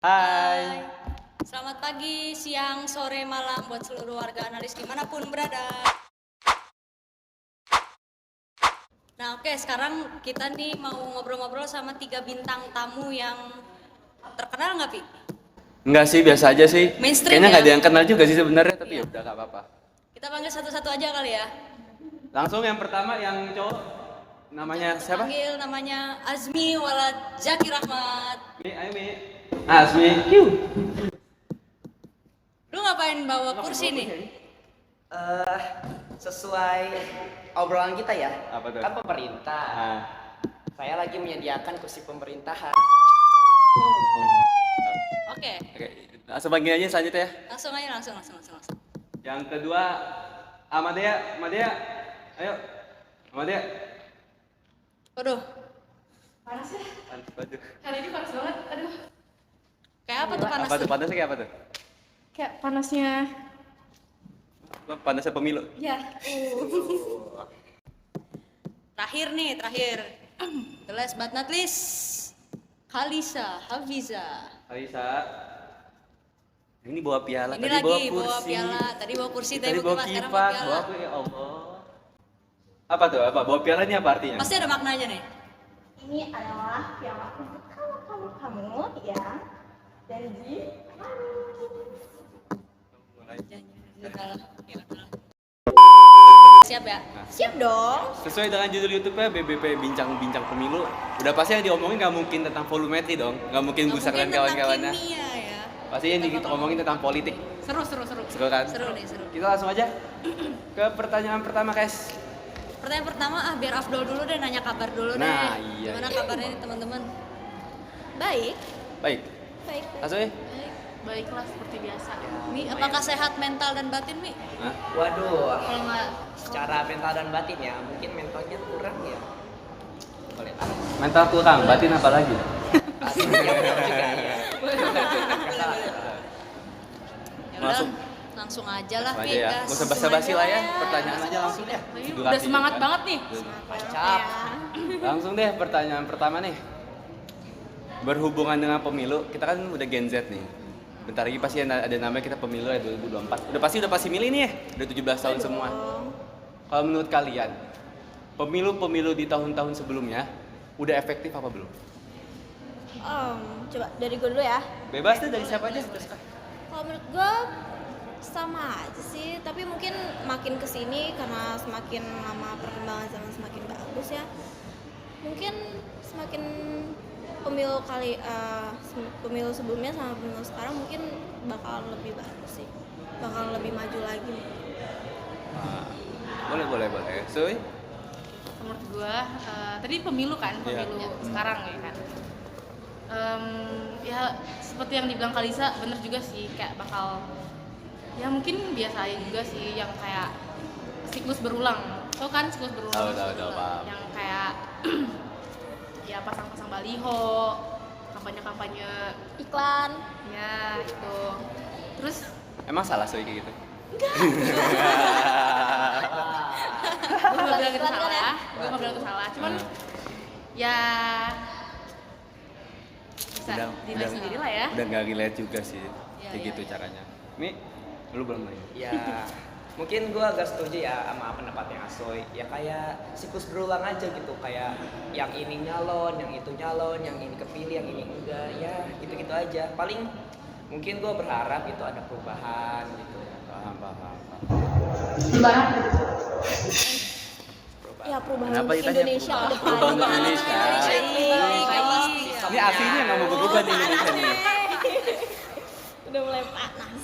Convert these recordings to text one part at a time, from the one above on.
Hai. Selamat pagi, siang, sore, malam buat seluruh warga analis dimanapun berada. Nah oke, sekarang kita nih mau ngobrol-ngobrol sama 3 bintang tamu yang terkenal nggak, Pi? Enggak sih, biasa aja sih. Mainstream Kayaknya ya? nggak ada yang kenal juga sih sebenarnya, tapi Iya. ya udah nggak apa-apa. Kita panggil satu-satu aja kali ya. Langsung yang pertama yang cowok namanya Kita siapa? panggil namanya Azmi Walad Zaki Rahmat. Mi, ayo Mi. Asmi. Lu ngapain bawa kursi nih? Sesuai obrolan kita ya, Apa tuh? kan pemerintah. Nah, Saya lagi menyediakan kursi pemerintahan. Oke, oke. Langsung panggil aja selanjutnya ya. langsung aja langsung. Yang kedua Amadea, ayo. Amadea. Waduh, Panas ya? Waduh. Hari ini panas banget, aduh. kayak apa tuh panas Apa tuh tuh? panasnya kayak apa tuh? Kayak panasnya, Panasnya pemilu. ya. Terakhir. The last but not least, Kalisa Hafiza. Alisa. Ini bawa piala, Ini tadi lagi bawa bawa kursi. piala, tadi bawa kursi, Tadi bawa bawa sekarang kipas, bawa bawa piala. apa ya Allah. Apa tuh? Apa? Bawa piala ini apa artinya? Pasti ada maknanya nih. Ini adalah piala untuk kamu yang janji Siap ya? siap dong. Sesuai dengan judul YouTube-nya BBP Bincang-Bincang Pemilu, udah pasti yang diomongin nggak mungkin tentang volumetri dong, nggak mungkin Nggak Gusak dan mungkin tentang kawan-kawannya. kimia ya. Pasti yang kita ngomongin tentang politik, Seru. seru kan? Seru nih, seru. Kita langsung aja ke pertanyaan pertama, guys. Pertanyaan pertama, biar Afdol dulu deh, nanya kabar dulu deh. Nah, iya. Gimana kabarnya nih teman-teman? Baik, Baik, baik. langsung ya. Baiklah seperti biasa. Mi, apakah sehat mental dan batin, Mi? Hah? Waduh, Kalau nggak, secara mental dan batin ya, mungkin mentalnya kurang ya. Boleh tahu. Mental kurang, batin apa lagi? Batinnya kurang juga ya. ya udah, Langsung. langsung aja lah, Langsung Mi. aja ya. Gak usah basa-basi lah ya, pertanyaan aja langsung deh. Ini Durasi udah semangat kan. banget nih. Mantap. Langsung deh pertanyaan pertama nih. Berhubungan dengan pemilu, kita kan udah Gen Z nih. Bentar lagi pasti ada namanya kita pemilu ya 2024. Udah pasti milih nih ya. Udah 17 tahun semua. Kalau menurut kalian, pemilu-pemilu di tahun-tahun sebelumnya udah efektif apa belum? Coba dari gue dulu ya. Bebas deh dari siapa aja. Kalau menurut gue sama aja sih, tapi mungkin makin kesini karena semakin lama perkembangan zaman semakin bagus ya. Mungkin semakin pemilu sebelumnya sama pemilu sekarang mungkin bakal lebih bagus sih, bakal lebih maju lagi. Boleh. Soy? Menurut gua, tadi pemilu kan, Iya. pemilu sekarang ya kan. Ya seperti yang dibilang Kalisa, bener juga sih, kayak bakal ya mungkin biasa aja juga sih, yang kayak siklus berulang. Tau kan siklus berulang? Tahu, paham. Yang kayak ya pasang-pasang baliho, kampanye-kampanye, Iklan. ya itu. Terus Emang salah Soy kayak gitu? gue nggak bilang itu Iklan kan ya? salah, gue nggak bilang itu salah, cuman ya bisa dinilai sendiri lah ya. Udah nggak relate juga sih. Iya, Kayak iya, gitu iya. caranya. Mi, lu belum nanya. Ya, mungkin gua agak setuju ya sama pendapatnya Asoy. Ya kayak siklus berulang aja gitu, kayak yang ini nyalon, yang itu nyalon, yang ini kepilih, yang ini enggak. Ya, gitu-gitu aja. Paling mungkin gua berharap itu ada perubahan gitu. Paham. Ya perubahan Kenapa untuk ditanya Indonesia ke depan. perubahan untuk Indonesia? Pasti ya. Ini aslinya nggak mau berubah di Indonesia nih. Udah mulai panas.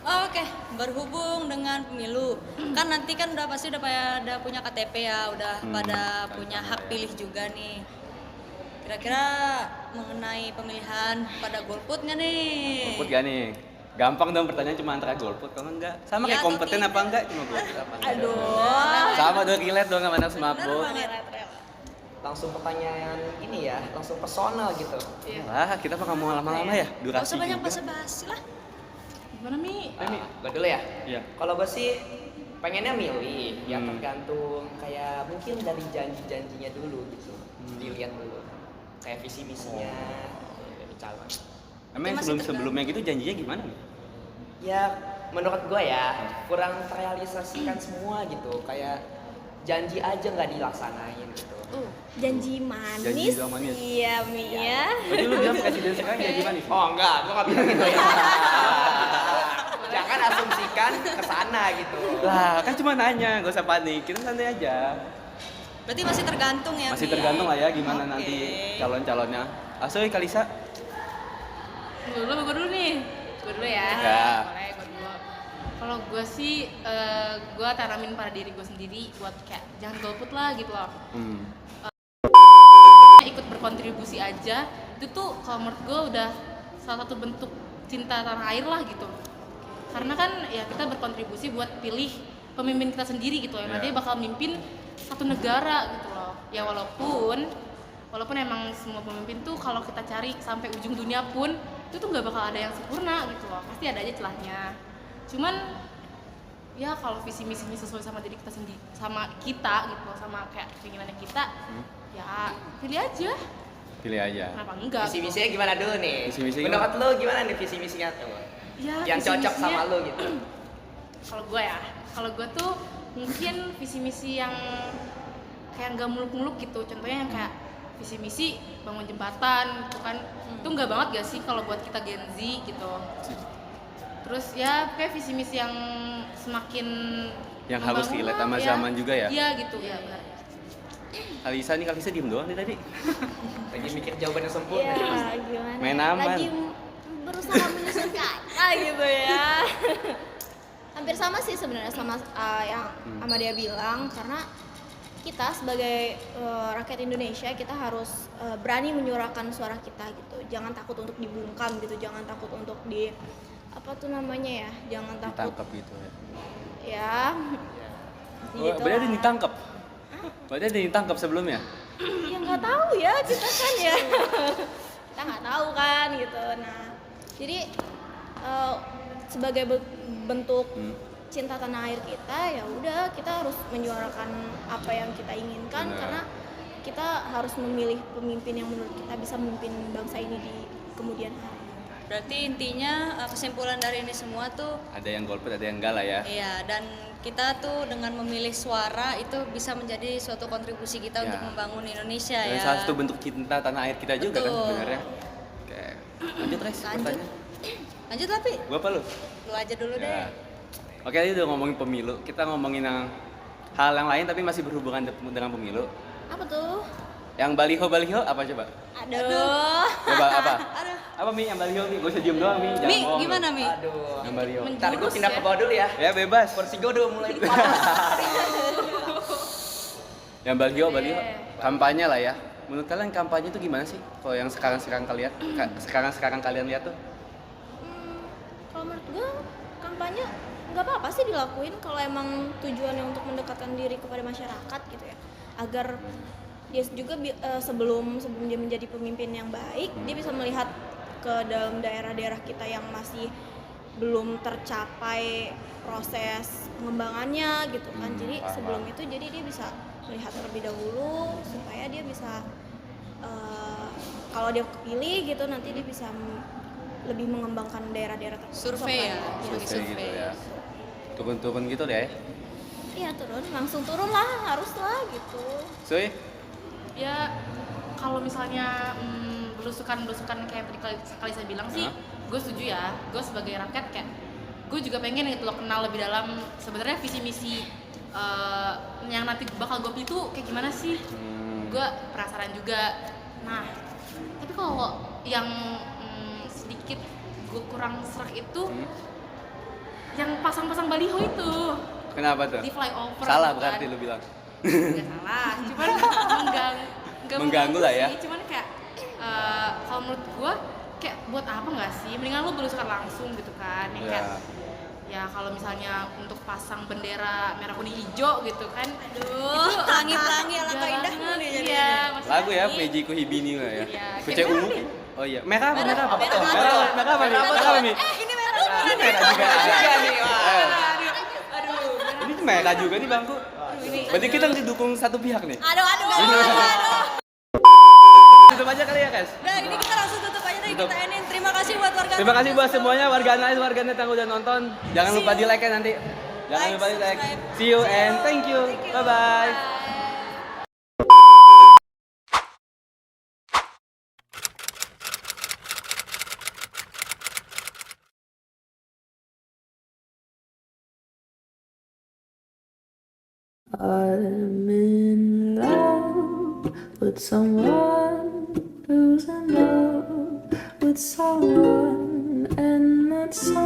Oke, berhubung dengan pemilu, kan nanti kan udah pasti udah pada punya KTP ya, udah pada punya hak pilih juga nih. Kira-kira mengenai pemilihan pada golput nggak nih? Golput gak nih? Gampang dong pertanyaan cuma antara golput kalau enggak. Sama Ya, kayak atau kompeten tidak. apa enggak cuma golput apa enggak. Aduh. Sama dong relate dong sama anak Bener semaput. banget. Langsung pertanyaan ini ya, langsung personal gitu. Wah, kita mah nggak mau lama-lama ya, Gak durasi usah banyak juga. basa-basi lah. Gimana Mi? Gua dulu ya. Iya. Kalau gue sih pengennya milih, ya tergantung kayak mungkin dari janji-janjinya dulu gitu, dilihat dulu, kayak visi misinya dari calon. Emang masih sebelumnya gitu janjinya gimana? Ya menurut gue ya kurang terrealisasikan semua gitu, kayak janji aja nggak dilaksanain gitu. Janji manis, Janji doang manis. iya Mi ya. Berarti lu bilang presiden sekarang janji manis? Oh enggak, gue nggak bilang gitu ya. Jangan asumsikan ke sana gitu. Lah, kan cuma nanya, gak usah panik. Kita santai aja. Berarti masih tergantung ya. Masih Mi? tergantung lah ya gimana Oke. nanti calon-calonnya. Asoy, Kalisa. Gue dulu nih. Gue dulu ya. Ya. Boleh, gue dulu. Kalau gue sih, gue tanamin pada diri gue sendiri buat kayak jangan golput lah gitu loh. Ikut berkontribusi aja, itu tuh kalau menurut gue udah salah satu bentuk cinta tanah air lah gitu. Karena kan ya kita berkontribusi buat pilih pemimpin kita sendiri gitu yang nanti bakal mimpin satu negara gitu loh. Ya walaupun emang semua pemimpin tuh kalau kita cari sampai ujung dunia pun itu tuh nggak bakal ada yang sempurna gitu loh, pasti ada aja celahnya. Cuman ya kalau visi misinya sesuai sama diri kita sendiri, sama kita gitu loh, sama kayak keinginannya kita, ya pilih aja. Pilih aja. Kenapa enggak? Visi misinya gimana dulu nih? Visi-misi Menurut lo gimana nih visi misinya tuh? Ya, Yang cocok visi-misinya- sama lo gitu. Kalau gue tuh mungkin visi misi yang kayak nggak muluk-muluk gitu. Contohnya yang kayak visi misi bangun jembatan gitu kan, itu nggak banget gak sih kalau buat kita Gen Z gitu. Terus ya kayak visi misi yang semakin Yang harus membangun relate sama lah, zaman juga ya? Iya gitu ya benar. Kalisa diem doang nih tadi. Lagi mikir jawaban yang sempurna. Iya, gimana? Main ya? aman. Lagi berusaha menyusun kata gitu ya. Hampir sama sih sebenarnya sama yang sama dia bilang, karena kita sebagai rakyat Indonesia kita harus berani menyuarakan suara kita gitu. Jangan takut untuk dibungkam gitu, jangan takut untuk di apa tuh namanya ya, jangan takut Ditangkap gitu ya. ya. Oh, berarti ada yang ditangkap. Berarti ada yang ditangkap sebelumnya. Ya nggak tahu ya kita kan ya. Kita nggak tahu kan gitu. Nah, jadi sebagai bentuk cinta tanah air kita, ya udah kita harus menyuarakan apa yang kita inginkan. Benar. Karena kita harus memilih pemimpin yang menurut kita bisa memimpin bangsa ini di kemudian hari. Berarti intinya kesimpulan dari ini semua tuh Ada yang golput, ada yang enggak lah ya. iya, dan kita tuh dengan memilih suara itu bisa menjadi suatu kontribusi kita Ya. untuk membangun Indonesia Dan ya. salah satu bentuk cinta tanah air kita juga kan Betul. sebenarnya. Oke. Lanjut guys, Lanjut. pertanyaan. Lanjut tapi Gua apa lu? lu aja dulu Ya. deh. Oke, tadi udah ngomongin pemilu. Kita ngomongin yang hal yang lain tapi masih berhubungan dengan pemilu. Apa tuh? Yang baliho apa coba? Aduh. Coba apa? Aduh. Apa Mi yang baliho Mi? Gak usah diem doang Mi. Jangan Mi, bohong, gimana lu. Mi? Aduh. Yang baliho. Ntar gue Menjurus pindah ya. ke bawah dulu ya. Ya bebas. Kursi gue udah mulai panas. Yang baliho. Oke. Kampanye lah ya. Menurut kalian kampanye itu gimana sih? Kalau yang sekarang kalian lihat tuh? Kalau menurut gue kampanye nggak apa-apa sih dilakuin kalau emang tujuannya untuk mendekatkan diri kepada masyarakat gitu ya, agar dia juga sebelum dia menjadi pemimpin yang baik, dia bisa melihat ke dalam daerah-daerah kita yang masih belum tercapai proses pengembangannya gitu kan. Jadi paham. sebelum itu jadi dia bisa melihat terlebih dahulu supaya dia bisa kalau dia kepilih gitu nanti dia bisa lebih mengembangkan daerah-daerah tersebut. Survei ya, Iya, lagi Survei gitu ya. Turun-turun gitu deh. Iya turun, langsung turun lah, harus lah gitu. Soy, Ya kalau misalnya belusukan kayak tadi kali saya bilang sih, gue setuju ya. Gue sebagai rakyat kayak gue juga pengen gitu loh kenal lebih dalam sebenarnya visi misi yang nanti bakal gue pilih tuh kayak gimana sih. Gue penasaran juga. Nah tapi kalau yang sedikit gue kurang serak itu yang pasang-pasang baliho itu kenapa tuh? di flyover. Salah gitu berarti kan. lu bilang. Nggak salah, cuman nggak Mengganggu lah ya. sih. Cuman kayak kalau menurut gua kayak buat apa nggak sih? Mendingan lu belusukan langsung gitu kan. Yang kayak ya kalau misalnya untuk pasang bendera merah kuning hijau gitu kan. Aduh, pelangi-pelangi ala Udah indahmu banget, nih jadi. iya, maksudnya Lagu ya, ini- Peji Kuhibini lah ya. Iya, Pece kayak ungu. Oh iya, merah apa? Merah apa? Merah apa? Merah apa? Merah apa nih? Ini merah. Ini merah juga. Juga nih, wah. Ini merah juga nih bangku. Berarti kita didukung satu pihak nih. Aduh. Tutup aja kali ya guys. Udah, ini kita langsung tutup aja deh. tutup. kita ini. Terima kasih buat warga. Terima kasih buat semuanya warganet yang udah nonton. Jangan See lupa you. di like ya nanti. Jangan Like, lupa di like. subscribe. See you and thank you. Bye bye. I'm in love with someone who's in love with someone, and that someone